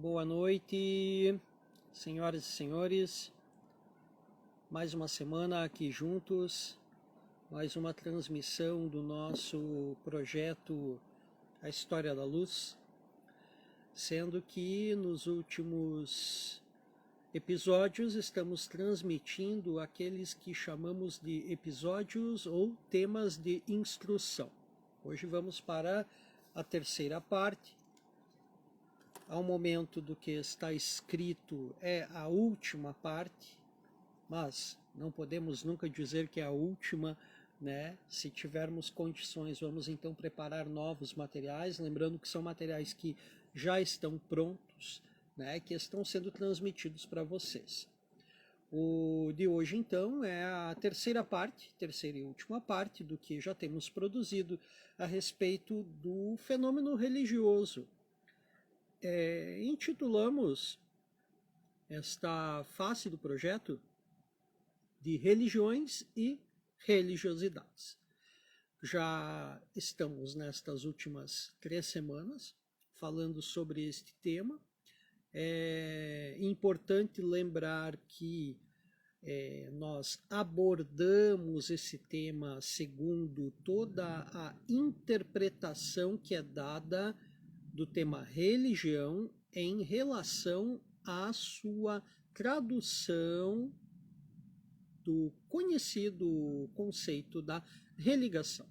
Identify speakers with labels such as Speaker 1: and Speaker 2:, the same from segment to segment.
Speaker 1: Boa noite, senhoras e senhores. Mais uma semana aqui juntos, mais uma transmissão do nosso projeto A História da Luz, sendo que nos últimos episódios estamos transmitindo aqueles que chamamos de episódios ou temas de instrução. Hoje vamos para a terceira parte. Ao momento do que está escrito é a última parte, mas não podemos nunca dizer que é a última, né? Se tivermos condições, vamos então preparar novos materiais, lembrando que são materiais que já estão prontos, né? Que estão sendo transmitidos para vocês. O de hoje, então, é a terceira e última parte do que já temos produzido a respeito do fenômeno religioso. Intitulamos esta face do projeto de religiões e religiosidades. Já estamos nestas últimas 3 semanas falando sobre este tema. É importante lembrar que nós abordamos esse tema segundo toda a interpretação que é dada do tema religião em relação à sua tradução do conhecido conceito da religação.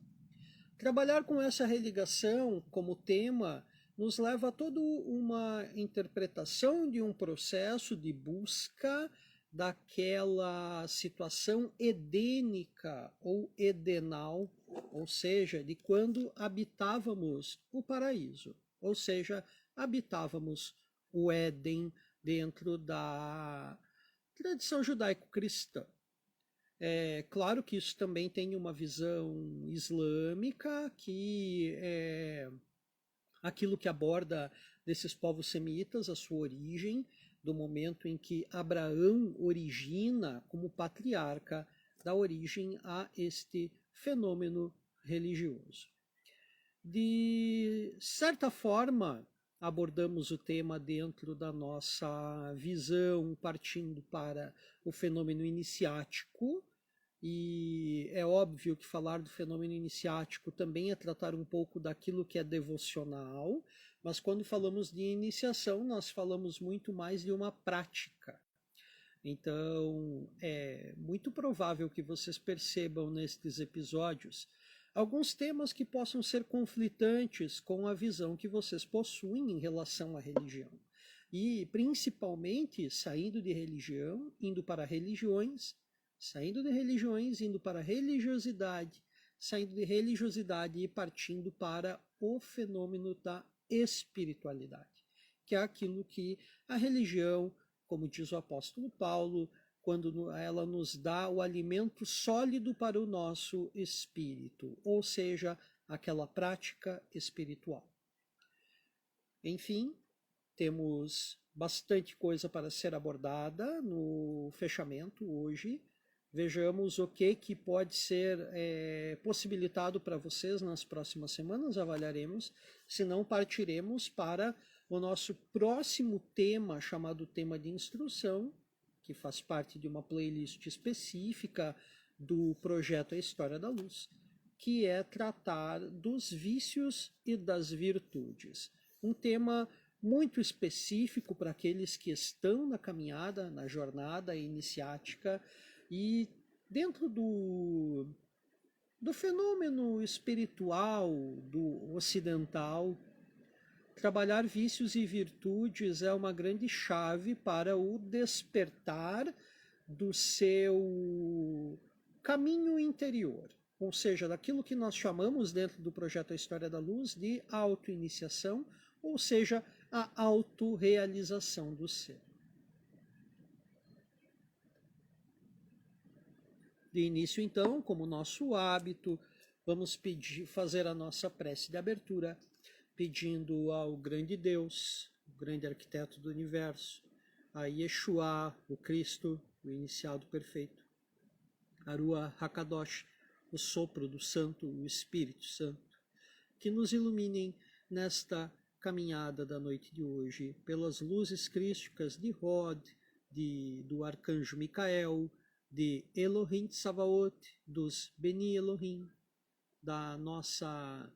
Speaker 1: Trabalhar com essa religação como tema nos leva a toda uma interpretação de um processo de busca daquela situação edênica ou edenal, ou seja, de quando habitávamos o paraíso. Ou seja, habitávamos o Éden dentro da tradição judaico-cristã. É claro que isso também tem uma visão islâmica, que é aquilo que aborda desses povos semitas, a sua origem, do momento em que Abraão origina como patriarca, da origem a este fenômeno religioso. De certa forma, abordamos o tema dentro da nossa visão, partindo para o fenômeno iniciático, e é óbvio que falar do fenômeno iniciático também é tratar um pouco daquilo que é devocional, mas quando falamos de iniciação, nós falamos muito mais de uma prática. Então, é muito provável que vocês percebam nestes episódios alguns temas que possam ser conflitantes com a visão que vocês possuem em relação à religião. E, principalmente, saindo de religião, indo para religiões, saindo de religiões, indo para religiosidade, saindo de religiosidade e partindo para o fenômeno da espiritualidade, que é aquilo que a religião, como diz o apóstolo Paulo, quando ela nos dá o alimento sólido para o nosso espírito, ou seja, aquela prática espiritual. Enfim, temos bastante coisa para ser abordada no fechamento hoje. Vejamos o que pode ser possibilitado para vocês nas próximas semanas, avaliaremos, se não partiremos para o nosso próximo tema, chamado tema de instrução, que faz parte de uma playlist específica do projeto A História da Luz, que é tratar dos vícios e das virtudes. Um tema muito específico para aqueles que estão na caminhada, na jornada iniciática, e dentro do fenômeno espiritual, do ocidental, trabalhar vícios e virtudes é uma grande chave para o despertar do seu caminho interior, ou seja, daquilo que nós chamamos dentro do projeto A História da Luz de autoiniciação, ou seja, a autorrealização do ser. De início, então, como nosso hábito, vamos fazer a nossa prece de abertura, pedindo ao grande Deus, o grande arquiteto do universo, a Yeshua, o Cristo, o iniciado perfeito, a Ruach HaKadosh, o sopro do Santo, o Espírito Santo, que nos iluminem nesta caminhada da noite de hoje pelas luzes crísticas de Hod, do arcanjo Micael, de Elohim Tsavaot, dos Beni Elohim, da nossa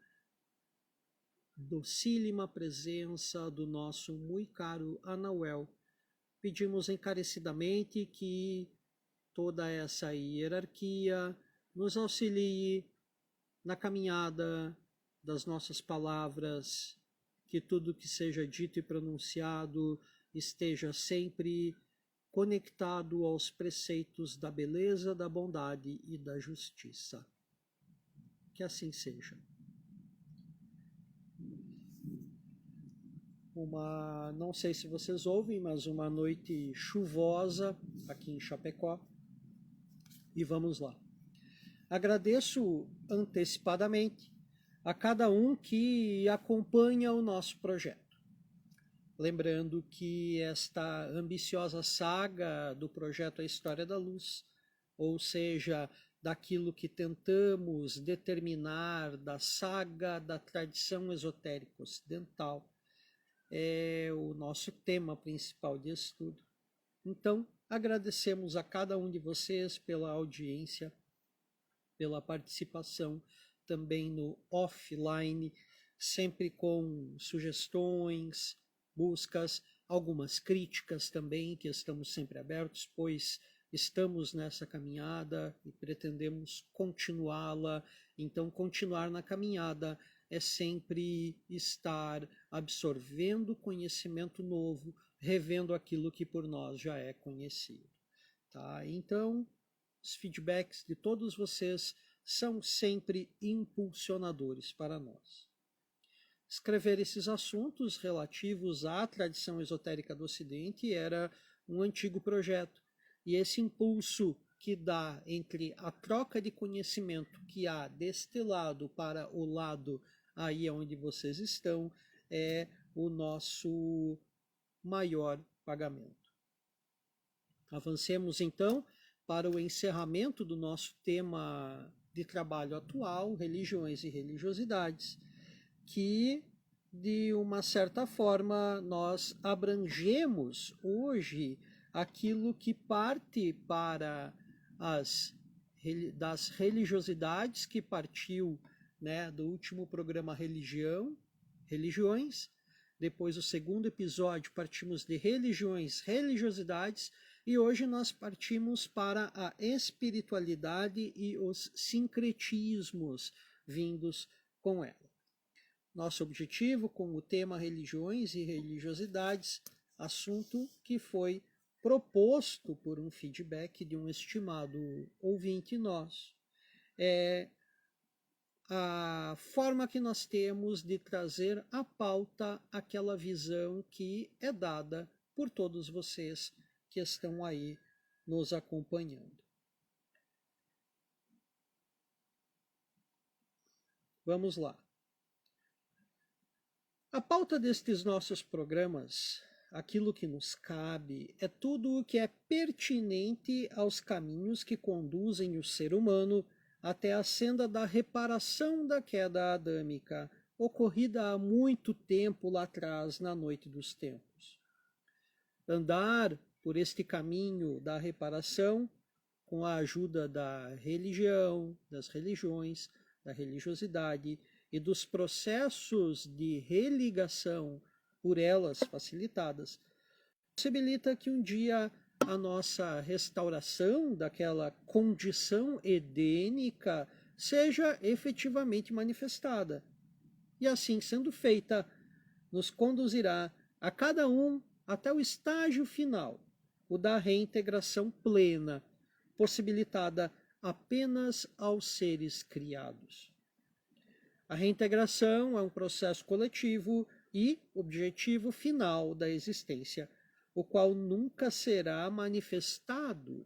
Speaker 1: docílima presença do nosso muito caro Anauel. Pedimos encarecidamente que toda essa hierarquia nos auxilie na caminhada das nossas palavras, que tudo que seja dito e pronunciado esteja sempre conectado aos preceitos da beleza, da bondade e da justiça. Que assim seja. Não sei se vocês ouvem, mas uma noite chuvosa aqui em Chapecó. E vamos lá. Agradeço antecipadamente a cada um que acompanha o nosso projeto. Lembrando que esta ambiciosa saga do projeto A História da Luz, ou seja, daquilo que tentamos determinar da saga da tradição esotérica ocidental, é o nosso tema principal de estudo. Então, agradecemos a cada um de vocês pela audiência, pela participação também no offline, sempre com sugestões, buscas, algumas críticas também, que estamos sempre abertos, pois estamos nessa caminhada e pretendemos continuá-la. Então, continuar na caminhada é sempre estar absorvendo conhecimento novo, revendo aquilo que por nós já é conhecido. Tá? Então, os feedbacks de todos vocês são sempre impulsionadores para nós. Escrever esses assuntos relativos à tradição esotérica do Ocidente era um antigo projeto, e esse impulso que dá entre a troca de conhecimento que há deste lado para o lado aí onde vocês estão é o nosso maior pagamento. Avancemos então para o encerramento do nosso tema de trabalho atual, religiões e religiosidades, que de uma certa forma nós abrangemos hoje aquilo que parte para das religiosidades que partiu, né, do último programa Religiões. Depois, o segundo episódio, partimos de religiões, religiosidades, e hoje nós partimos para a espiritualidade e os sincretismos vindos com ela. Nosso objetivo com o tema religiões e religiosidades, assunto que foi proposto por um feedback de um estimado ouvinte nosso, é a forma que nós temos de trazer à pauta aquela visão que é dada por todos vocês que estão aí nos acompanhando. Vamos lá. A pauta destes nossos programas, aquilo que nos cabe, é tudo o que é pertinente aos caminhos que conduzem o ser humano até a senda da reparação da queda adâmica, ocorrida há muito tempo lá atrás, na noite dos tempos. Andar por este caminho da reparação, com a ajuda da religião, das religiões, da religiosidade e dos processos de religação por elas facilitadas, possibilita que um dia a nossa restauração daquela condição edênica seja efetivamente manifestada. E assim sendo feita, nos conduzirá a cada um até o estágio final, o da reintegração plena, possibilitada apenas aos seres criados. A reintegração é um processo coletivo e objetivo final da existência, o qual nunca será manifestado.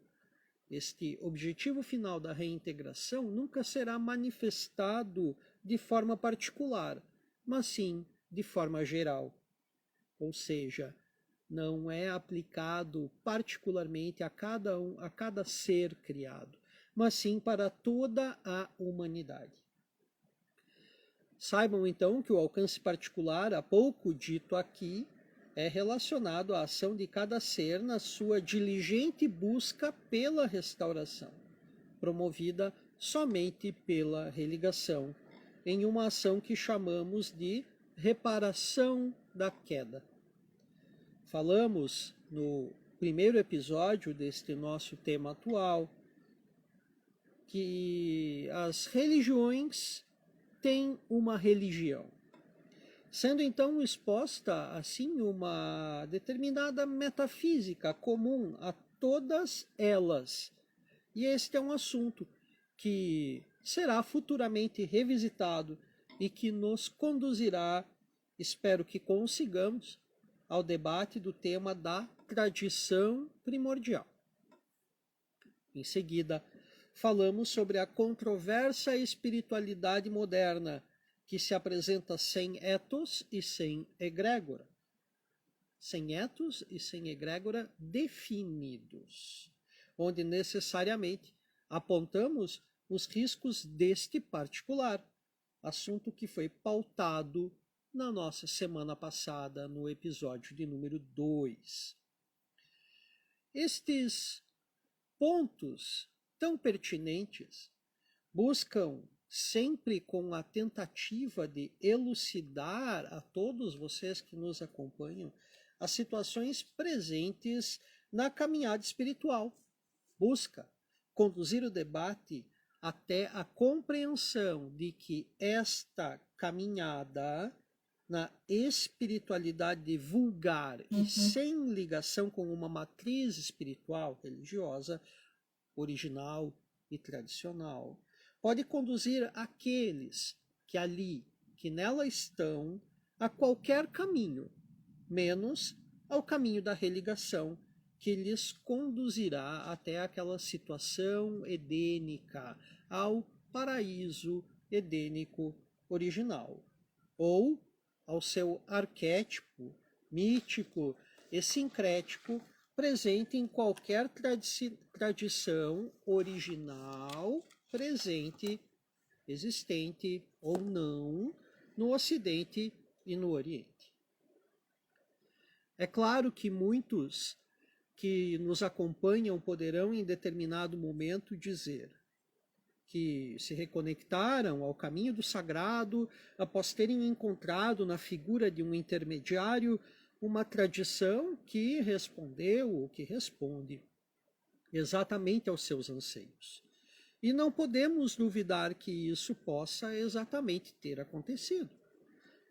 Speaker 1: Este objetivo final da reintegração nunca será manifestado de forma particular, mas sim de forma geral. Ou seja, não é aplicado particularmente a cada ser criado, mas sim para toda a humanidade. Saibam então que o alcance particular, há pouco dito aqui, é relacionado à ação de cada ser na sua diligente busca pela restauração, promovida somente pela religação, em uma ação que chamamos de reparação da queda. Falamos no primeiro episódio deste nosso tema atual que as religiões têm uma religião, sendo então exposta assim uma determinada metafísica comum a todas elas. E este é um assunto que será futuramente revisitado e que nos conduzirá, espero que consigamos, ao debate do tema da tradição primordial. Em seguida, falamos sobre a controversa espiritualidade moderna, que se apresenta sem ethos e sem egrégora. Sem ethos e sem egrégora definidos, onde necessariamente apontamos os riscos deste particular, assunto que foi pautado na nossa semana passada, no episódio de número 2. Estes pontos tão pertinentes buscam sempre com a tentativa de elucidar a todos vocês que nos acompanham as situações presentes na caminhada espiritual. Busca conduzir o debate até a compreensão de que esta caminhada na espiritualidade vulgar e sem ligação com uma matriz espiritual religiosa original e tradicional pode conduzir aqueles que nela estão a qualquer caminho, menos ao caminho da religação, que lhes conduzirá até aquela situação edênica, ao paraíso edênico original, ou ao seu arquétipo mítico e sincrético presente em qualquer tradição original presente, existente ou não, no Ocidente e no Oriente. É claro que muitos que nos acompanham poderão em determinado momento dizer que se reconectaram ao caminho do sagrado após terem encontrado na figura de um intermediário uma tradição que respondeu ou que responde exatamente aos seus anseios. E não podemos duvidar que isso possa exatamente ter acontecido.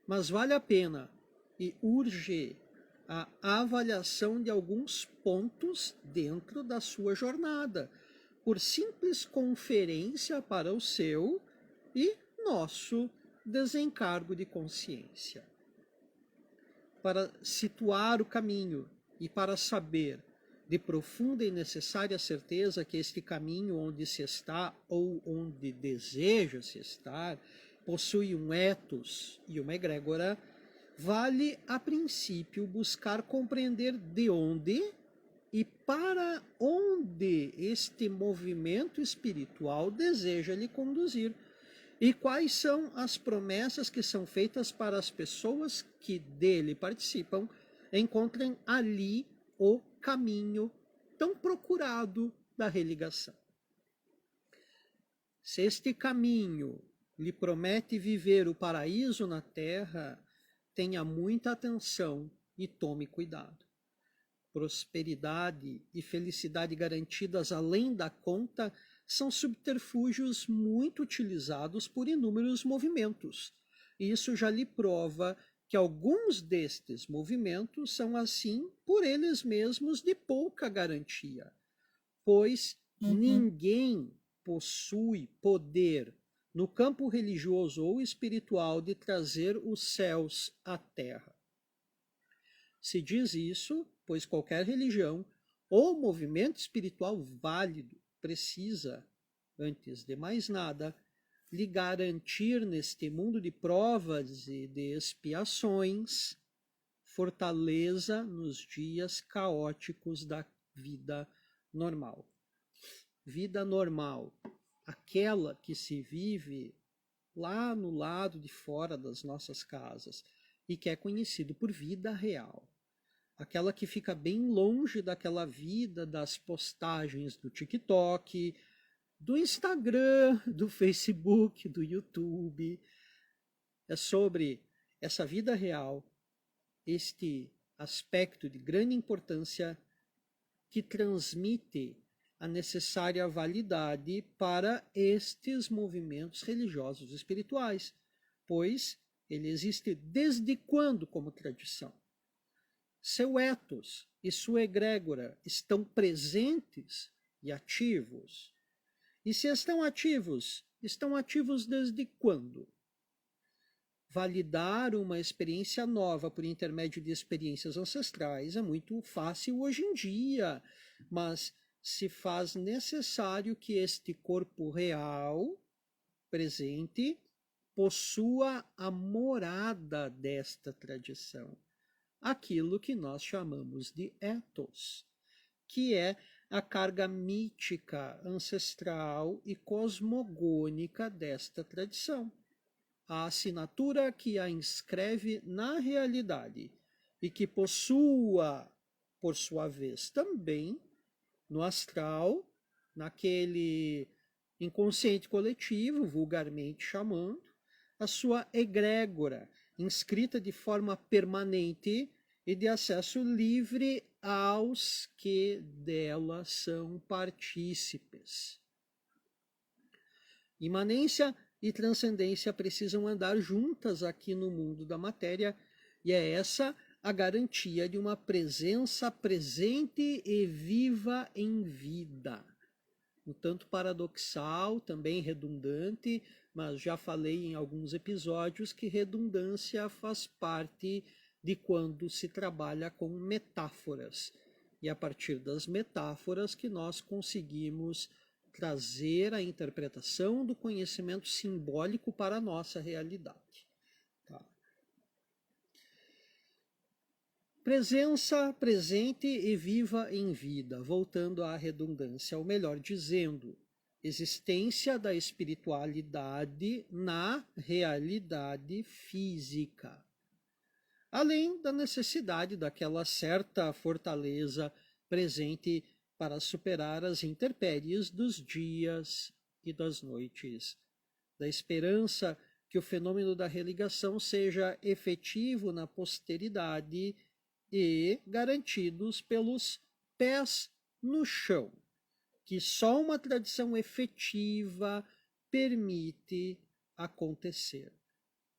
Speaker 1: Mas vale a pena e urge a avaliação de alguns pontos dentro da sua jornada, por simples conferência para o seu e nosso desencargo de consciência. Para situar o caminho e para saber de profunda e necessária certeza que este caminho onde se está ou onde deseja se estar possui um ethos e uma egrégora, vale a princípio buscar compreender de onde e para onde este movimento espiritual deseja lhe conduzir, e quais são as promessas que são feitas para as pessoas que dele participam encontrem ali o caminho tão procurado da religação. Se este caminho lhe promete viver o paraíso na terra, tenha muita atenção e tome cuidado. Prosperidade e felicidade garantidas além da conta são subterfúgios muito utilizados por inúmeros movimentos. E isso já lhe prova que alguns destes movimentos são assim por eles mesmos de pouca garantia, pois ninguém possui poder no campo religioso ou espiritual de trazer os céus à terra. Se diz isso, pois qualquer religião ou movimento espiritual válido precisa, antes de mais nada, lhe garantir neste mundo de provas e de expiações fortaleza nos dias caóticos da vida normal. Vida normal, aquela que se vive lá no lado de fora das nossas casas, e que é conhecido por vida real. Aquela que fica bem longe daquela vida das postagens do TikTok, do Instagram, do Facebook, do YouTube. É sobre essa vida real, este aspecto de grande importância que transmite a necessária validade para estes movimentos religiosos e espirituais, pois ele existe desde quando como tradição? Seu ethos e sua egrégora estão presentes e ativos. E se estão ativos desde quando? Validar uma experiência nova por intermédio de experiências ancestrais é muito fácil hoje em dia, mas se faz necessário que este corpo real presente possua a morada desta tradição, aquilo que nós chamamos de ethos, que é a carga mítica, ancestral e cosmogônica desta tradição, a assinatura que a inscreve na realidade e que possua, por sua vez, também no astral, naquele inconsciente coletivo, vulgarmente chamando, a sua egrégora, inscrita de forma permanente e de acesso livre aos que dela são partícipes. Imanência e transcendência precisam andar juntas aqui no mundo da matéria, e é essa a garantia de uma presença presente e viva em vida. Um tanto paradoxal, também redundante, mas já falei em alguns episódios que redundância faz parte de quando se trabalha com metáforas. E a partir das metáforas que nós conseguimos trazer a interpretação do conhecimento simbólico para a nossa realidade. Tá? Presença presente e viva em vida, voltando à redundância, ou melhor dizendo, existência da espiritualidade na realidade física. Além da necessidade daquela certa fortaleza presente para superar as intempéries dos dias e das noites, da esperança que o fenômeno da religação seja efetivo na posteridade e garantidos pelos pés no chão, que só uma tradição efetiva permite acontecer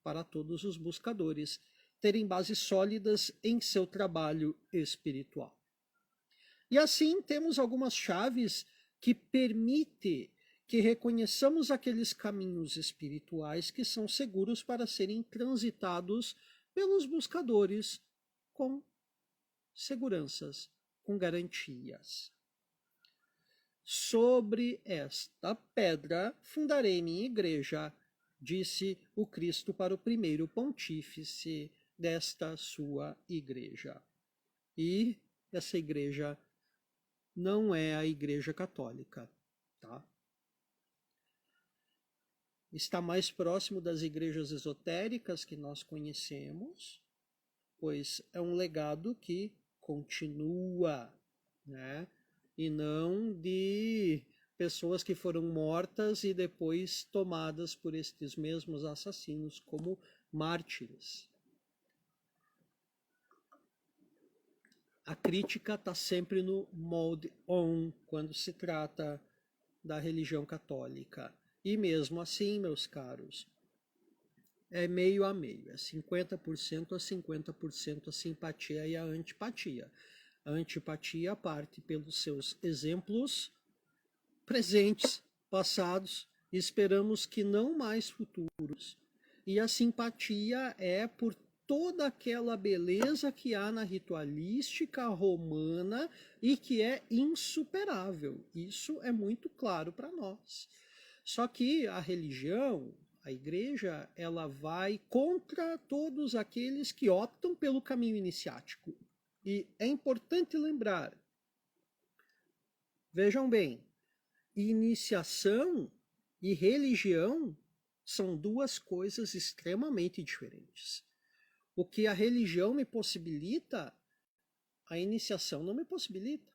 Speaker 1: para todos os buscadores terem bases sólidas em seu trabalho espiritual. E assim temos algumas chaves que permitem que reconheçamos aqueles caminhos espirituais que são seguros para serem transitados pelos buscadores com seguranças, com garantias. Sobre esta pedra fundarei minha igreja, disse o Cristo para o primeiro pontífice desta sua igreja. E essa igreja não é a Igreja Católica, tá? Está mais próximo das igrejas esotéricas que nós conhecemos, pois é um legado que continua, né? E não de pessoas que foram mortas e depois tomadas por estes mesmos assassinos como mártires. A crítica está sempre no mode on quando se trata da religião católica. E mesmo assim, meus caros, é meio a meio, é 50% a 50% a simpatia e a antipatia. A antipatia parte pelos seus exemplos presentes, passados, e esperamos que não mais futuros. E a simpatia é por toda aquela beleza que há na ritualística romana e que é insuperável. Isso é muito claro para nós. Só que a religião, a igreja, ela vai contra todos aqueles que optam pelo caminho iniciático. E é importante lembrar, vejam bem, iniciação e religião são duas coisas extremamente diferentes. O que a religião me possibilita, a iniciação não me possibilita.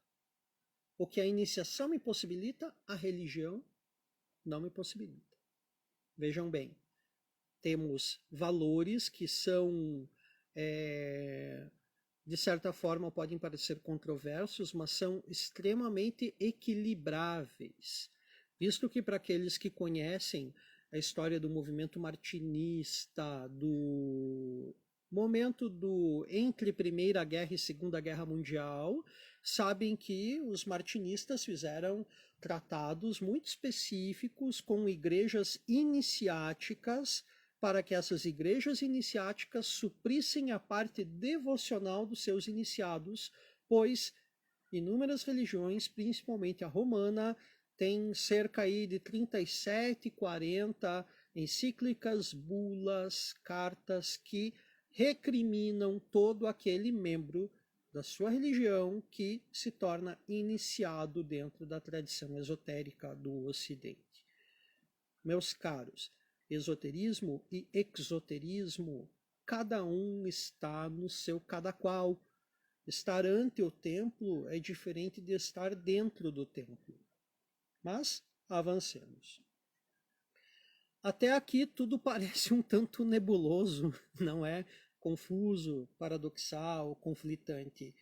Speaker 1: O que a iniciação me possibilita, a religião não me possibilita. Vejam bem, temos valores que são, de certa forma, podem parecer controversos, mas são extremamente equilibráveis. Visto que para aqueles que conhecem a história do movimento martinista, do momento entre Primeira Guerra e Segunda Guerra Mundial, sabem que os martinistas fizeram tratados muito específicos com igrejas iniciáticas, para que essas igrejas iniciáticas suprissem a parte devocional dos seus iniciados, pois inúmeras religiões, principalmente a romana, tem cerca aí de 37, 40 encíclicas, bulas, cartas que recriminam todo aquele membro da sua religião que se torna iniciado dentro da tradição esotérica do Ocidente. Meus caros, esoterismo e exoterismo, cada um está no seu cada qual. Estar ante o templo é diferente de estar dentro do templo. Mas avancemos. Até aqui tudo parece um tanto nebuloso, não é? Confuso, paradoxal, conflitante.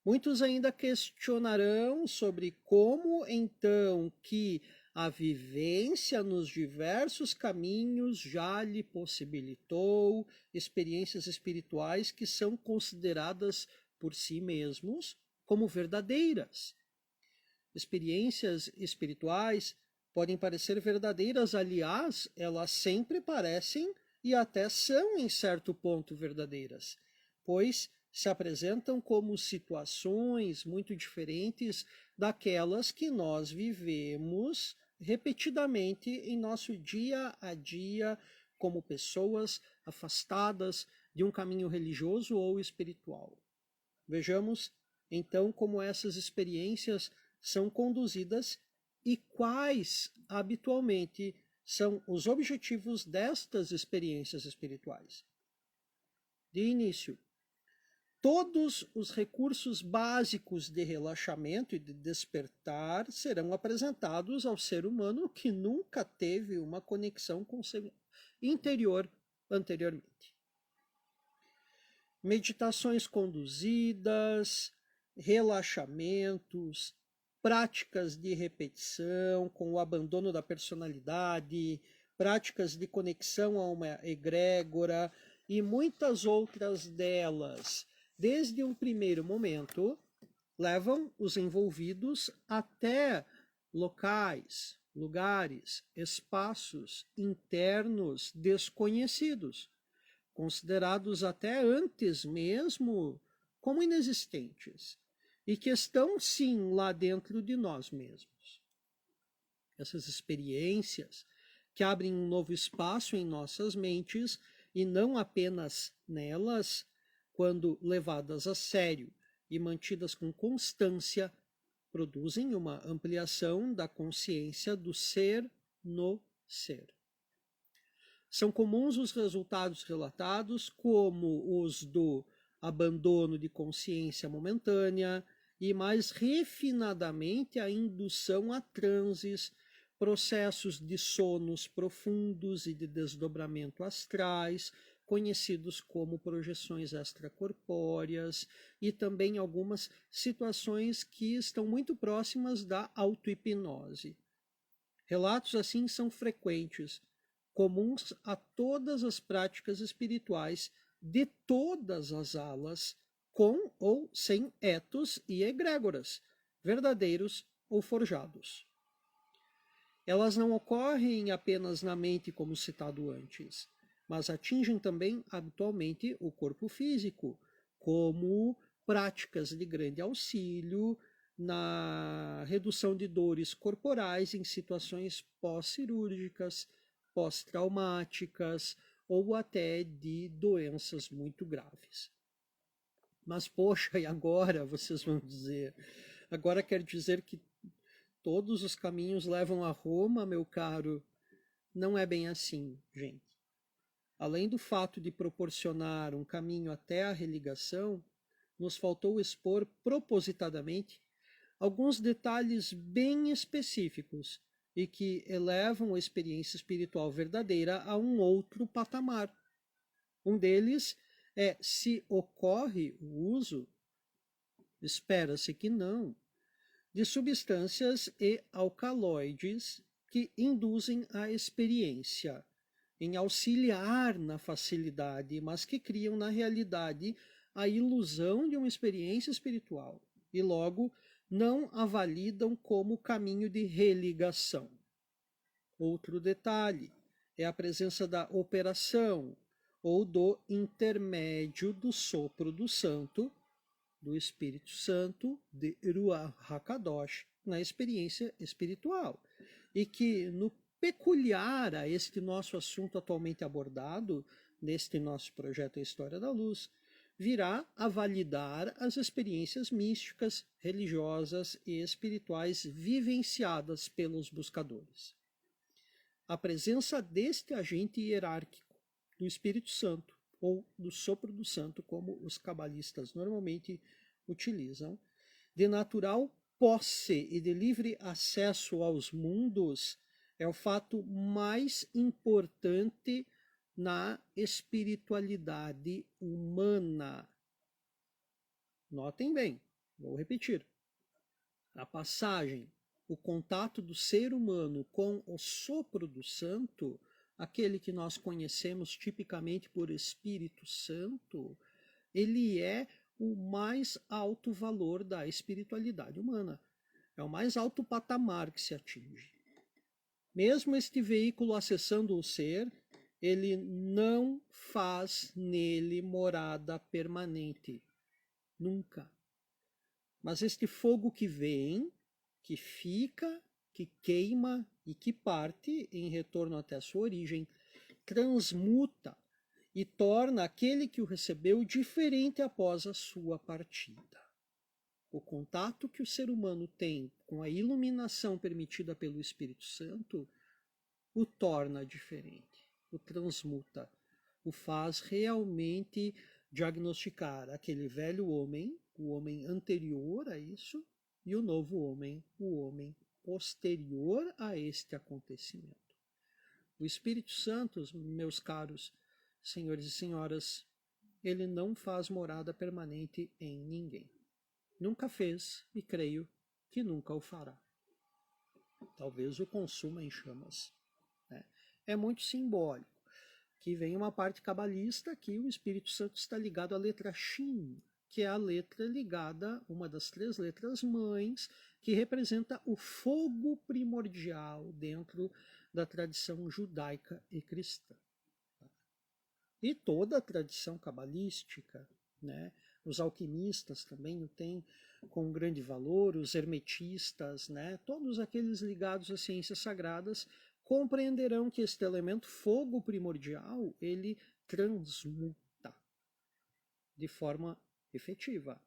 Speaker 1: Muitos ainda questionarão sobre como então que a vivência nos diversos caminhos já lhe possibilitou experiências espirituais que são consideradas por si mesmos como verdadeiras. Experiências espirituais podem parecer verdadeiras, aliás, elas sempre parecem e até são em certo ponto verdadeiras, pois se apresentam como situações muito diferentes daquelas que nós vivemos repetidamente em nosso dia a dia como pessoas afastadas de um caminho religioso ou espiritual. Vejamos então como essas experiências são conduzidas e quais habitualmente são os objetivos destas experiências espirituais. De início, todos os recursos básicos de relaxamento e de despertar serão apresentados ao ser humano que nunca teve uma conexão com o seu interior anteriormente. Meditações conduzidas, relaxamentos, práticas de repetição com o abandono da personalidade, práticas de conexão a uma egrégora e muitas outras delas, desde um primeiro momento, levam os envolvidos até locais, lugares, espaços internos desconhecidos, considerados até antes mesmo como inexistentes, e que estão sim lá dentro de nós mesmos. Essas experiências que abrem um novo espaço em nossas mentes e não apenas nelas, quando levadas a sério e mantidas com constância, produzem uma ampliação da consciência do ser no ser. São comuns os resultados relatados, como os do abandono de consciência momentânea e, mais refinadamente, a indução a transes, processos de sonos profundos e de desdobramento astrais, conhecidos como projeções extracorpóreas, e também algumas situações que estão muito próximas da auto-hipnose. Relatos assim são frequentes, comuns a todas as práticas espirituais de todas as alas, com ou sem etos e egrégoras, verdadeiros ou forjados. Elas não ocorrem apenas na mente, como citado antes, mas atingem também habitualmente o corpo físico, como práticas de grande auxílio na redução de dores corporais em situações pós-cirúrgicas, pós-traumáticas ou até de doenças muito graves. Mas, poxa, e agora, vocês vão dizer? Agora quer dizer que todos os caminhos levam a Roma, meu caro? não é bem assim, gente. Além do fato de proporcionar um caminho até a religação, nos faltou expor propositadamente alguns detalhes bem específicos e que elevam a experiência espiritual verdadeira a um outro patamar. Um deles é se ocorre o uso, espera-se que não, de substâncias e alcaloides que induzem a experiência, em auxiliar na facilidade, mas que criam na realidade a ilusão de uma experiência espiritual e logo não a validam como caminho de religação. Outro detalhe é a presença da operação ou do intermédio do sopro do santo, do Espírito Santo, de Ruach HaKadosh, na experiência espiritual. E que, no peculiar a este nosso assunto atualmente abordado, neste nosso projeto A História da Luz, virá a validar as experiências místicas, religiosas e espirituais vivenciadas pelos buscadores. A presença deste agente hierárquico, do Espírito Santo, ou do sopro do santo, como os cabalistas normalmente utilizam, de natural posse e de livre acesso aos mundos, é o fato mais importante na espiritualidade humana. Notem bem, vou repetir. A passagem, o contato do ser humano com o sopro do santo, aquele que nós conhecemos tipicamente por Espírito Santo, ele é o mais alto valor da espiritualidade humana. É o mais alto patamar que se atinge. Mesmo este veículo acessando o ser, ele não faz nele morada permanente. Nunca. Mas este fogo que vem, que fica, que queima e que parte em retorno até a sua origem, transmuta e torna aquele que o recebeu diferente após a sua partida. O contato que o ser humano tem com a iluminação permitida pelo Espírito Santo o torna diferente, o transmuta, o faz realmente diagnosticar aquele velho homem, o homem anterior a isso, e o novo homem, o homem posterior a este acontecimento. O Espírito Santo, meus caros senhores e senhoras, ele não faz morada permanente em ninguém. Nunca fez e creio que nunca o fará. Talvez o consuma em chamas. É muito simbólico. Que vem uma parte cabalista que o Espírito Santo está ligado à letra Shin, que é a letra ligada, uma das 3 letras mães, que representa o fogo primordial dentro da tradição judaica e cristã. E toda a tradição cabalística, né? Os alquimistas também o têm com grande valor, os hermetistas, né? Todos aqueles ligados às ciências sagradas compreenderão que este elemento fogo primordial, ele transmuta de forma efetiva.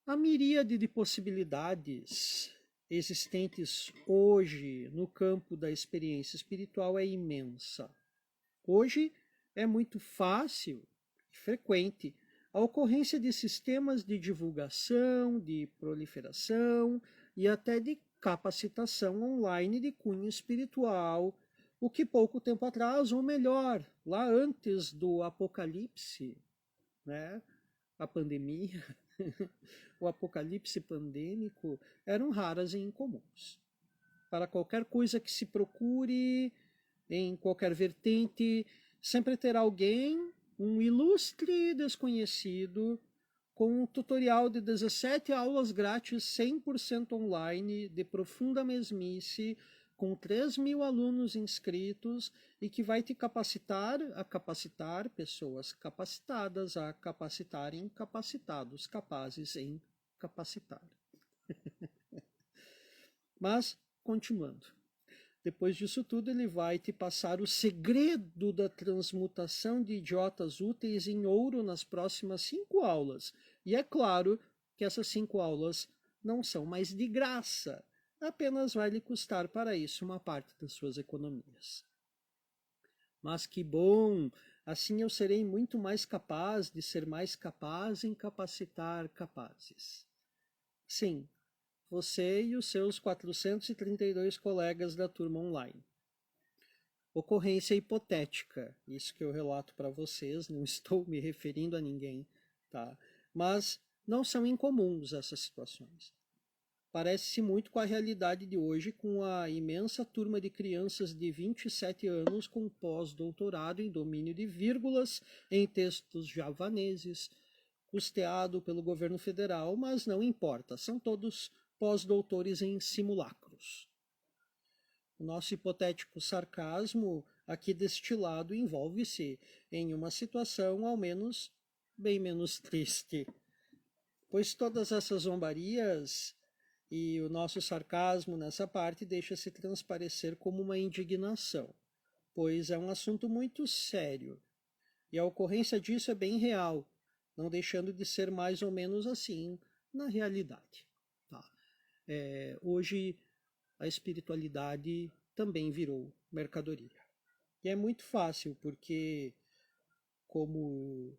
Speaker 1: A miríade de possibilidades existentes hoje no campo da experiência espiritual é imensa. Hoje é muito fácil e frequente a ocorrência de sistemas de divulgação, de proliferação e até de capacitação online de cunho espiritual, o que pouco tempo atrás, ou melhor, lá antes do apocalipse, né, a pandemia, o apocalipse pandêmico, eram raras e incomuns. Para qualquer coisa que se procure, em qualquer vertente, sempre terá alguém, um ilustre desconhecido, com um tutorial de 17 aulas grátis 100% online, de profunda mesmice, com 3.000 alunos inscritos e que vai te capacitar a capacitar pessoas capacitadas a capacitarem capacitados capazes em capacitar. Mas, continuando. Depois disso tudo, ele vai te passar o segredo da transmutação de idiotas úteis em ouro nas próximas 5 aulas. E é claro que essas 5 aulas não são mais de graça. apenas vai lhe custar para isso uma parte das suas economias. Mas que bom! Assim eu serei muito mais capaz de ser mais capaz em capacitar capazes. Sim, você e os seus 432 colegas da turma online. Ocorrência hipotética, isso que eu relato para vocês, não estou me referindo a ninguém, tá? Mas não são incomuns essas situações. Parece-se muito com a realidade de hoje, com a imensa turma de crianças de 27 anos com pós-doutorado em domínio de vírgulas em textos javaneses, custeado pelo governo federal, mas não importa, são todos pós-doutores em simulacros. O nosso hipotético sarcasmo aqui destilado envolve-se em uma situação ao menos bem menos triste, pois todas essas zombarias e o nosso sarcasmo nessa parte deixa-se transparecer como uma indignação, pois é um assunto muito sério, e a ocorrência disso é bem real, não deixando de ser mais ou menos assim na realidade. Tá? Hoje a espiritualidade também virou mercadoria. E é muito fácil, porque, como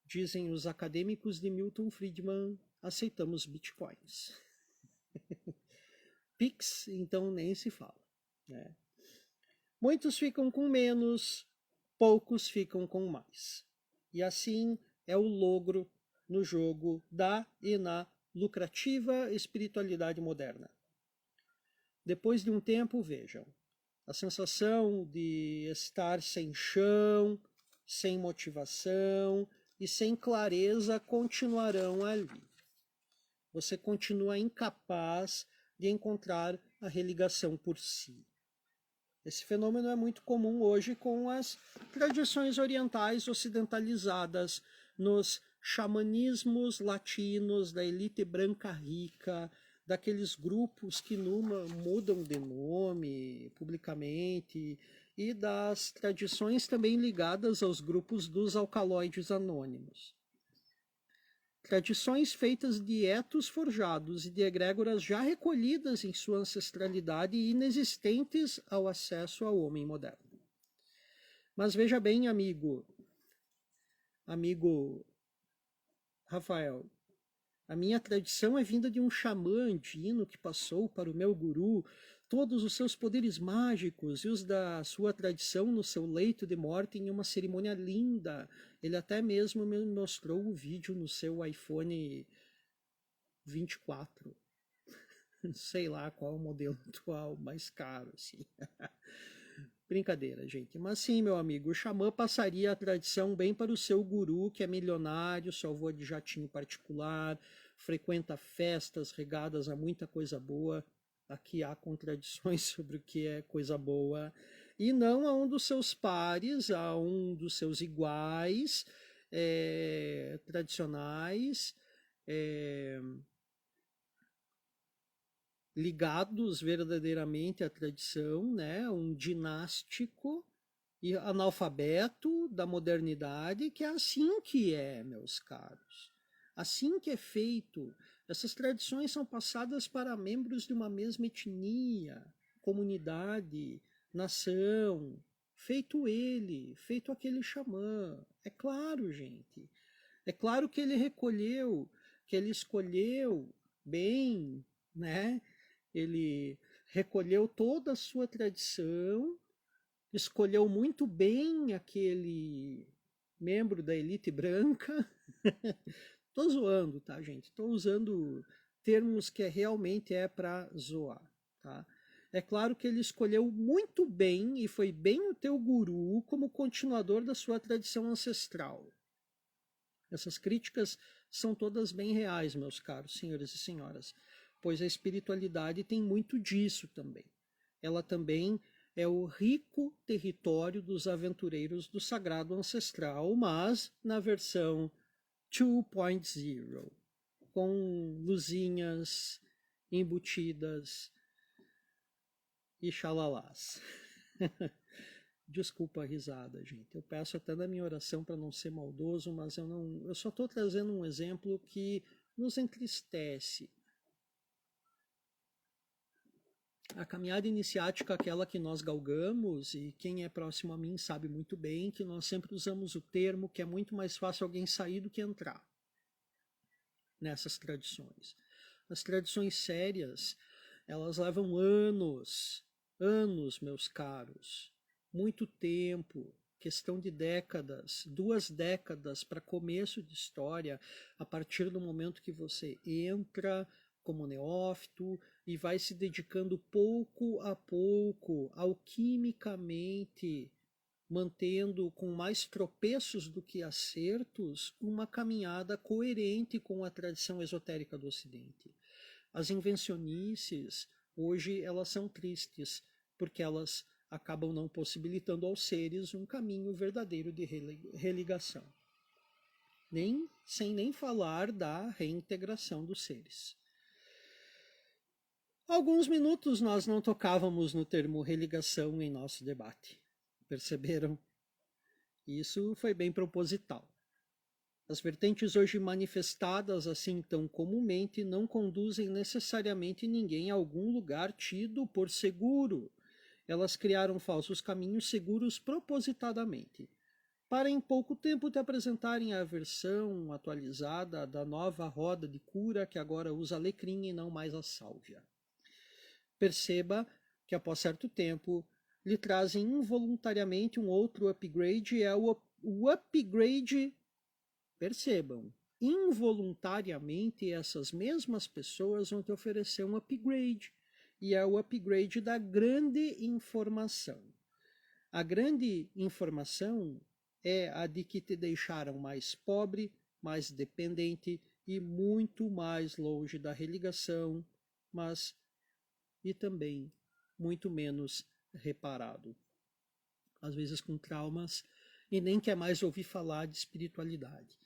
Speaker 1: dizem os acadêmicos de Milton Friedman, aceitamos bitcoins. Pix, então, nem se fala. Né? Muitos ficam com menos, poucos ficam com mais. E assim é o logro no jogo da e na lucrativa espiritualidade moderna. Depois de um tempo, vejam, a sensação de estar sem chão, sem motivação e sem clareza continuarão ali. Você continua incapaz de encontrar a religação por si. Esse fenômeno é muito comum hoje com as tradições orientais ocidentalizadas, nos xamanismos latinos da elite branca rica, daqueles grupos que mudam de nome publicamente, e das tradições também ligadas aos grupos dos alcaloides anônimos. Tradições feitas de etos forjados e de egrégoras já recolhidas em sua ancestralidade e inexistentes ao acesso ao homem moderno. Mas veja bem, amigo Rafael, a minha tradição é vinda de um xamã andino que passou para o meu guru todos os seus poderes mágicos e os da sua tradição no seu leito de morte em uma cerimônia linda. Ele até mesmo me mostrou o vídeo no seu iPhone 24. Sei lá qual o modelo atual mais caro, assim. Brincadeira, gente. Mas sim, meu amigo, o xamã passaria a tradição bem para o seu guru, que é milionário, só voa de jatinho particular, frequenta festas regadas a muita coisa boa. Aqui há contradições sobre o que é coisa boa. E não a um dos seus pares, a um dos seus iguais, tradicionais, ligados verdadeiramente à tradição, né? Um dinástico e analfabeto da modernidade, que é assim que é, meus caros. Assim que é feito. Essas tradições são passadas para membros de uma mesma etnia, comunidade, nação. Feito ele, feito aquele xamã. É claro, gente. É claro que ele recolheu, que ele escolheu bem, né? Ele recolheu toda a sua tradição, escolheu muito bem aquele membro da elite branca. Tô zoando, tá, gente? Tô usando termos que realmente é para zoar, tá? É claro que ele escolheu muito bem e foi bem o teu guru como continuador da sua tradição ancestral. Essas críticas são todas bem reais, meus caros senhores e senhoras, pois a espiritualidade tem muito disso também. Ela também é o rico território dos aventureiros do sagrado ancestral, mas na versão 2.0, com luzinhas embutidas e xalalás. Desculpa a risada, gente. Eu peço até na minha oração para não ser maldoso, mas eu só estou trazendo um exemplo que nos entristece. A caminhada iniciática, aquela que nós galgamos, e quem é próximo a mim sabe muito bem que nós sempre usamos o termo que é muito mais fácil alguém sair do que entrar nessas tradições. As tradições sérias, elas levam anos, meus caros, muito tempo, questão de décadas, 2 décadas para começo de história, a partir do momento que você entra como neófito e vai se dedicando pouco a pouco, alquimicamente, mantendo com mais tropeços do que acertos, uma caminhada coerente com a tradição esotérica do Ocidente. As invencionices, hoje, elas são tristes, porque elas acabam não possibilitando aos seres um caminho verdadeiro de religação. Sem nem falar da reintegração dos seres. Alguns minutos nós não tocávamos no termo religação em nosso debate. Perceberam? Isso foi bem proposital. As vertentes hoje manifestadas assim tão comumente não conduzem necessariamente ninguém a algum lugar tido por seguro. Elas criaram falsos caminhos seguros propositadamente, para em pouco tempo te apresentarem a versão atualizada da nova roda de cura que agora usa alecrim e não mais a sálvia. Perceba que após certo tempo lhe trazem involuntariamente um outro upgrade, e é o upgrade, percebam, involuntariamente essas mesmas pessoas vão te oferecer um upgrade, e é o upgrade da grande informação. A grande informação é a de que te deixaram mais pobre, mais dependente e muito mais longe da religação, mas e também muito menos reparado. Às vezes com traumas, e nem quer mais ouvir falar de espiritualidade.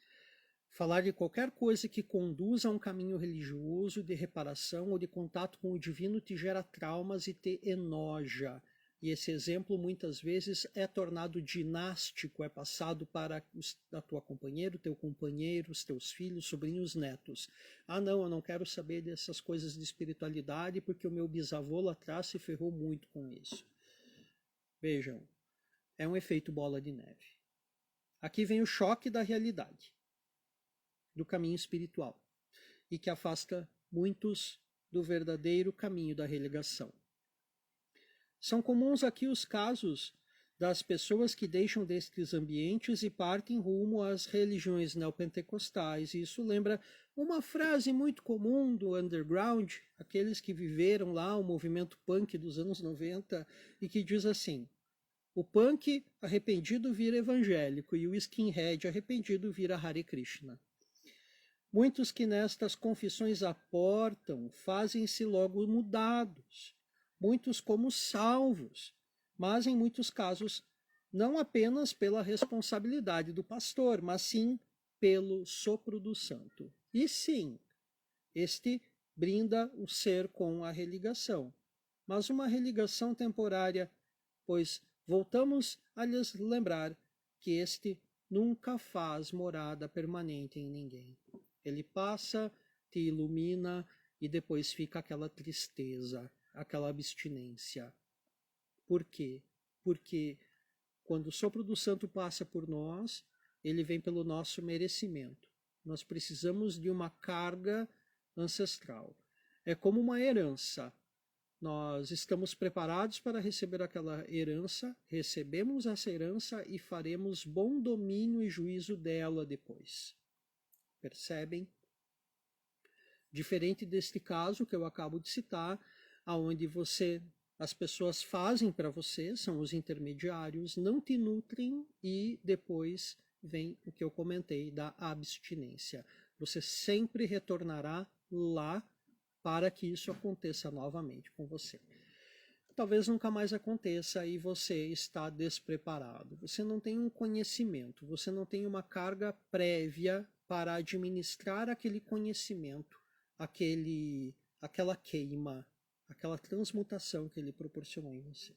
Speaker 1: Falar de qualquer coisa que conduza a um caminho religioso de reparação ou de contato com o divino te gera traumas e te enoja. E esse exemplo muitas vezes é tornado dinástico, é passado para a tua companheira, o teu companheiro, os teus filhos, sobrinhos, netos. Ah não, eu não quero saber dessas coisas de espiritualidade porque o meu bisavô lá atrás se ferrou muito com isso. Vejam, é um efeito bola de neve. Aqui vem o choque da realidade, do caminho espiritual, e que afasta muitos do verdadeiro caminho da religação. São comuns aqui os casos das pessoas que deixam destes ambientes e partem rumo às religiões neopentecostais. E isso lembra uma frase muito comum do underground, aqueles que viveram lá o movimento punk dos anos 90, e que diz assim: o punk arrependido vira evangélico e o skinhead arrependido vira Hare Krishna. Muitos que nestas confissões aportam fazem-se logo mudados, muitos como salvos, mas em muitos casos não apenas pela responsabilidade do pastor, mas sim pelo sopro do santo. E sim, este brinda o ser com a religação, mas uma religação temporária, pois voltamos a lhes lembrar que este nunca faz morada permanente em ninguém. Ele passa, te ilumina e depois fica aquela tristeza, aquela abstinência. Por quê? Porque quando o sopro do santo passa por nós, ele vem pelo nosso merecimento. Nós precisamos de uma carga ancestral. É como uma herança. Nós estamos preparados para receber aquela herança, recebemos essa herança e faremos bom domínio e juízo dela depois. Percebem? Diferente deste caso que eu acabo de citar, aonde as pessoas fazem para você, são os intermediários, não te nutrem e depois vem o que eu comentei da abstinência. Você sempre retornará lá para que isso aconteça novamente com você. Talvez nunca mais aconteça e você está despreparado. Você não tem um conhecimento, você não tem uma carga prévia para administrar aquele conhecimento, aquela queima, aquela transmutação que ele proporcionou em você.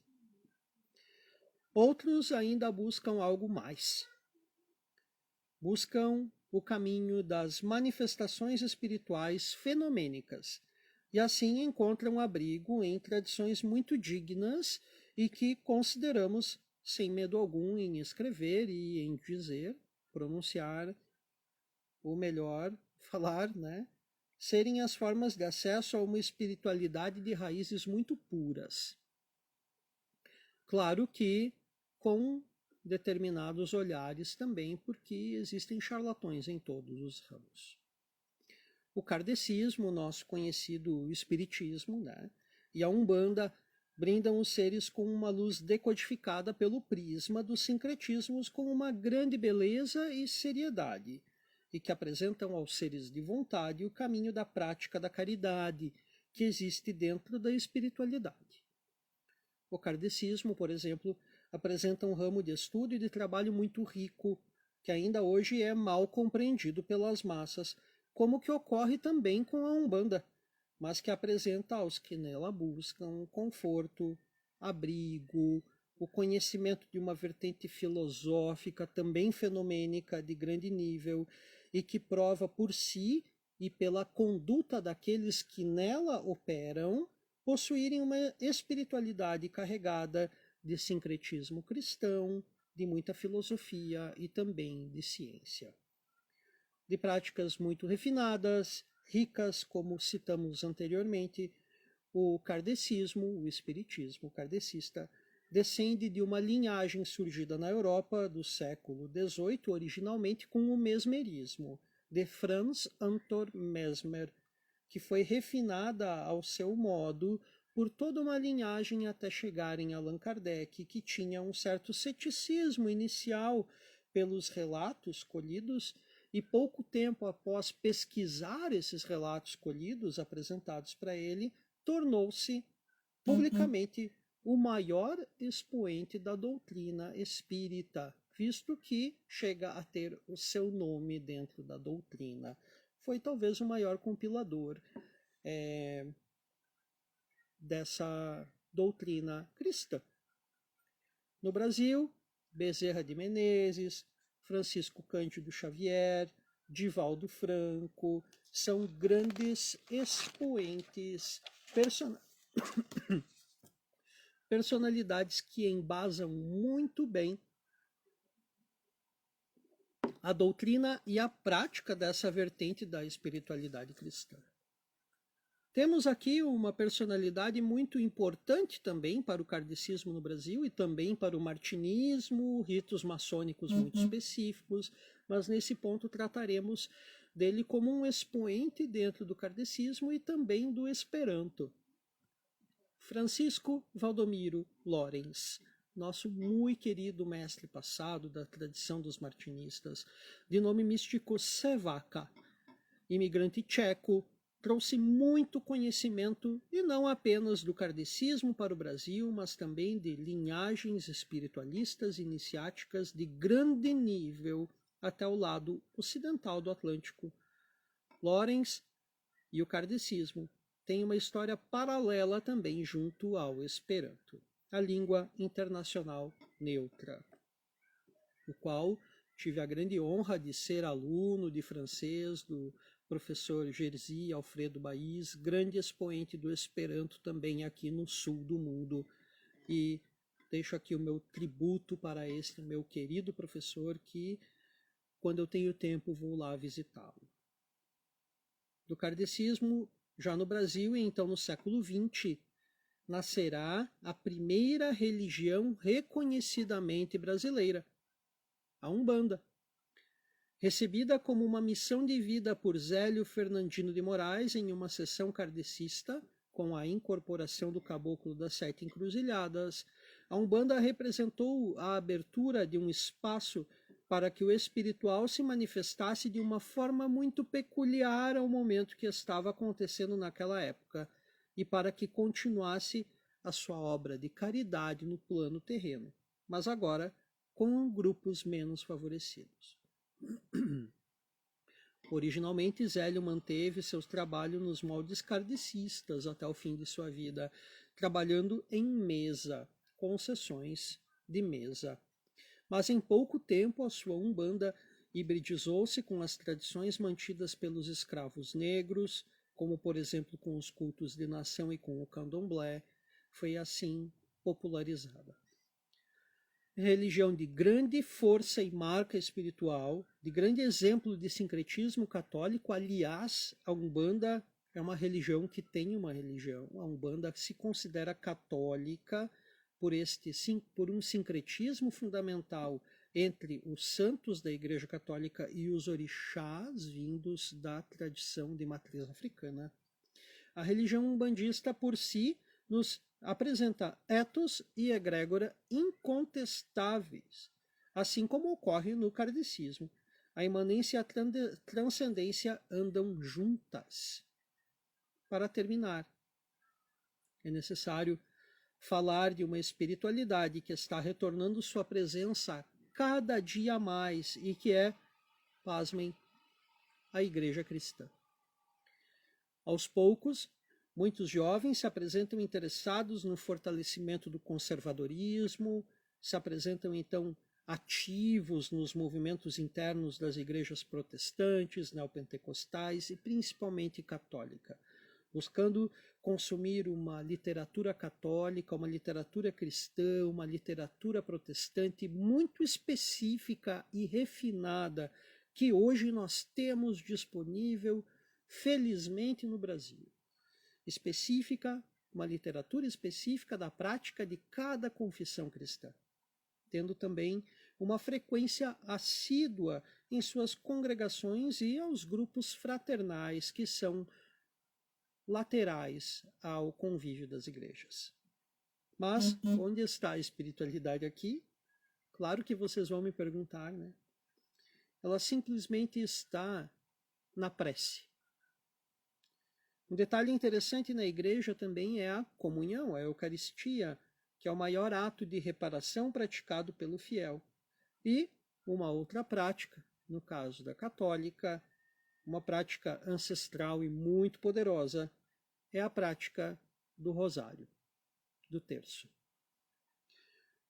Speaker 1: Outros ainda buscam algo mais. Buscam o caminho das manifestações espirituais fenomênicas, e assim encontram abrigo em tradições muito dignas e que consideramos, sem medo algum, em escrever e em dizer, pronunciar, ou melhor, falar, né? Serem as formas de acesso a uma espiritualidade de raízes muito puras. Claro que com determinados olhares também, porque existem charlatões em todos os ramos. O kardecismo, o nosso conhecido espiritismo, né? E a Umbanda brindam os seres com uma luz decodificada pelo prisma dos sincretismos com uma grande beleza e seriedade, e que apresentam aos seres de vontade o caminho da prática da caridade que existe dentro da espiritualidade. O kardecismo, por exemplo, apresenta um ramo de estudo e de trabalho muito rico, que ainda hoje é mal compreendido pelas massas, como que ocorre também com a Umbanda, mas que apresenta aos que nela buscam conforto, abrigo, o conhecimento de uma vertente filosófica também fenomênica de grande nível e que prova por si e pela conduta daqueles que nela operam possuírem uma espiritualidade carregada de sincretismo cristão, de muita filosofia e também de ciência. De práticas muito refinadas, ricas, como citamos anteriormente, o kardecismo, o espiritismo kardecista, descende de uma linhagem surgida na Europa do século XVIII, originalmente com o mesmerismo, de Franz Anton Mesmer, que foi refinada ao seu modo por toda uma linhagem até chegar em Allan Kardec, que tinha um certo ceticismo inicial pelos relatos colhidos, e pouco tempo após pesquisar esses relatos colhidos apresentados para ele, tornou-se publicamente o maior expoente da doutrina espírita, visto que chega a ter o seu nome dentro da doutrina. Foi talvez o maior compilador dessa doutrina cristã. No Brasil, Bezerra de Menezes, Francisco Cândido Xavier, Divaldo Franco, são grandes expoentes, personalidades que embasam muito bem a doutrina e a prática dessa vertente da espiritualidade cristã. Temos aqui uma personalidade muito importante também para o kardecismo no Brasil e também para o martinismo, ritos maçônicos muito específicos, mas nesse ponto trataremos dele como um expoente dentro do kardecismo e também do Esperanto. Francisco Valdomiro Lorenz, nosso muito querido mestre passado da tradição dos martinistas, de nome místico Sevaka, imigrante tcheco, trouxe muito conhecimento, e não apenas do kardecismo para o Brasil, mas também de linhagens espiritualistas iniciáticas de grande nível até o lado ocidental do Atlântico. Lorenz e o kardecismo têm uma história paralela também junto ao Esperanto, a língua internacional neutra, o qual tive a grande honra de ser aluno de francês do professor Jerzy Alfredo Baiz, grande expoente do Esperanto também aqui no sul do mundo. E deixo aqui o meu tributo para este meu querido professor, que quando eu tenho tempo vou lá visitá-lo. Do kardecismo, já no Brasil, e então no século XX, nascerá a primeira religião reconhecidamente brasileira, a Umbanda. Recebida como uma missão de vida por Zélio Fernandino de Moraes em uma sessão kardecista, com a incorporação do Caboclo das Sete Encruzilhadas, a Umbanda representou a abertura de um espaço para que o espiritual se manifestasse de uma forma muito peculiar ao momento que estava acontecendo naquela época, e para que continuasse a sua obra de caridade no plano terreno, mas agora com grupos menos favorecidos. Originalmente, Zélio manteve seus trabalhos nos moldes kardecistas até o fim de sua vida, trabalhando em mesa, com sessões de mesa. Mas em pouco tempo a sua Umbanda hibridizou-se com as tradições mantidas pelos escravos negros, como por exemplo com os cultos de nação e com o candomblé, foi assim popularizada. Religião de grande força e marca espiritual, de grande exemplo de sincretismo católico. Aliás, a Umbanda é uma religião que tem uma religião. A Umbanda se considera católica por um sincretismo fundamental entre os santos da Igreja Católica e os orixás vindos da tradição de matriz africana. A religião umbandista por si nos apresenta ethos e egrégora incontestáveis, assim como ocorre no kardecismo. A imanência e a transcendência andam juntas. Para terminar, é necessário falar de uma espiritualidade que está retornando sua presença cada dia mais e que é, pasmem, a Igreja Cristã. Aos poucos, muitos jovens se apresentam interessados no fortalecimento do conservadorismo, se apresentam então ativos nos movimentos internos das igrejas protestantes, neopentecostais e principalmente católica, buscando consumir uma literatura católica, uma literatura cristã, uma literatura protestante muito específica e refinada que hoje nós temos disponível, felizmente, no Brasil. Específica, uma literatura específica da prática de cada confissão cristã, tendo também uma frequência assídua em suas congregações e aos grupos fraternais que são laterais ao convívio das igrejas. Mas onde está a espiritualidade aqui? Claro que vocês vão me perguntar, né? Ela simplesmente está na prece. Um detalhe interessante na igreja também é a comunhão, a Eucaristia, que é o maior ato de reparação praticado pelo fiel. E uma outra prática, no caso da católica, uma prática ancestral e muito poderosa, é a prática do rosário, do terço.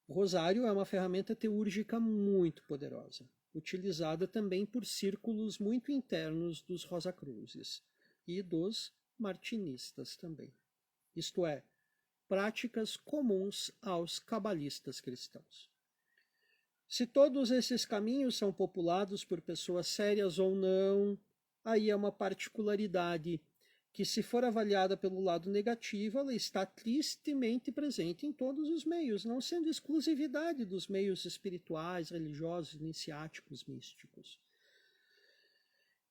Speaker 1: O rosário é uma ferramenta teúrgica muito poderosa, utilizada também por círculos muito internos dos Rosacruzes e dos martinistas também. Isto é, práticas comuns aos cabalistas cristãos. Se todos esses caminhos são populados por pessoas sérias ou não, aí é uma particularidade que, se for avaliada pelo lado negativo, ela está tristemente presente em todos os meios, não sendo exclusividade dos meios espirituais, religiosos, iniciáticos, místicos.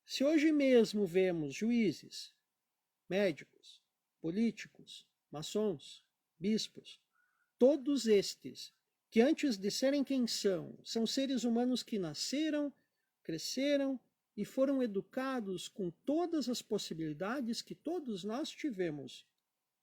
Speaker 1: Se hoje mesmo vemos juízes, médicos, políticos, maçons, bispos, todos estes, que antes de serem quem são seres humanos que nasceram, cresceram e foram educados com todas as possibilidades que todos nós tivemos.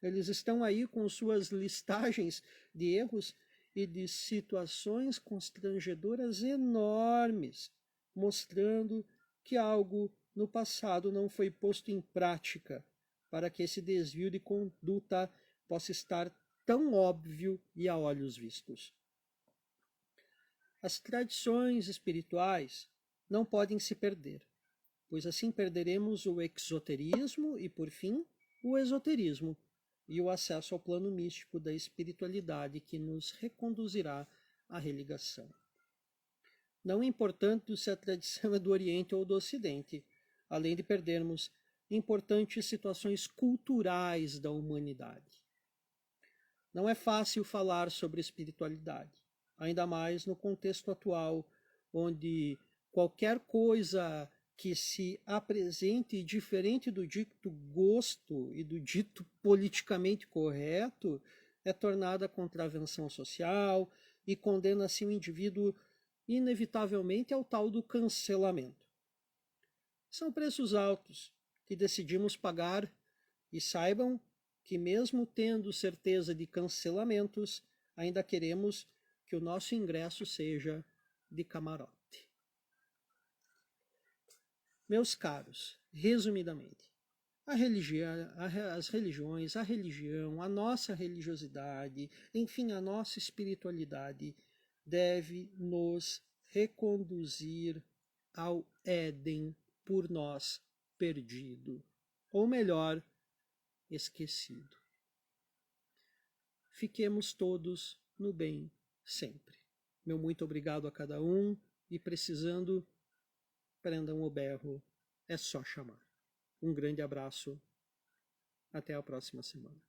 Speaker 1: Eles estão aí com suas listagens de erros e de situações constrangedoras enormes, mostrando que algo no passado não foi posto em prática para que esse desvio de conduta possa estar tão óbvio e a olhos vistos. As tradições espirituais não podem se perder, pois assim perderemos o exoterismo e, por fim, o esoterismo e o acesso ao plano místico da espiritualidade que nos reconduzirá à religação. Não importando se a tradição é do Oriente ou do Ocidente, além de perdermos importantes situações culturais da humanidade. Não é fácil falar sobre espiritualidade, ainda mais no contexto atual, onde qualquer coisa que se apresente diferente do dito gosto e do dito politicamente correto é tornada contravenção social e condena-se o indivíduo inevitavelmente ao tal do cancelamento. São preços altos que decidimos pagar e saibam que, mesmo tendo certeza de cancelamentos, ainda queremos que o nosso ingresso seja de camarote. Meus caros, resumidamente, as religiões, a religião, a nossa religiosidade, enfim, a nossa espiritualidade deve nos reconduzir ao Éden por nós perdido. ou melhor, esquecido. Fiquemos todos no bem sempre. Meu muito obrigado a cada um e precisando, prendam o berro, é só chamar. Um grande abraço, até a próxima semana.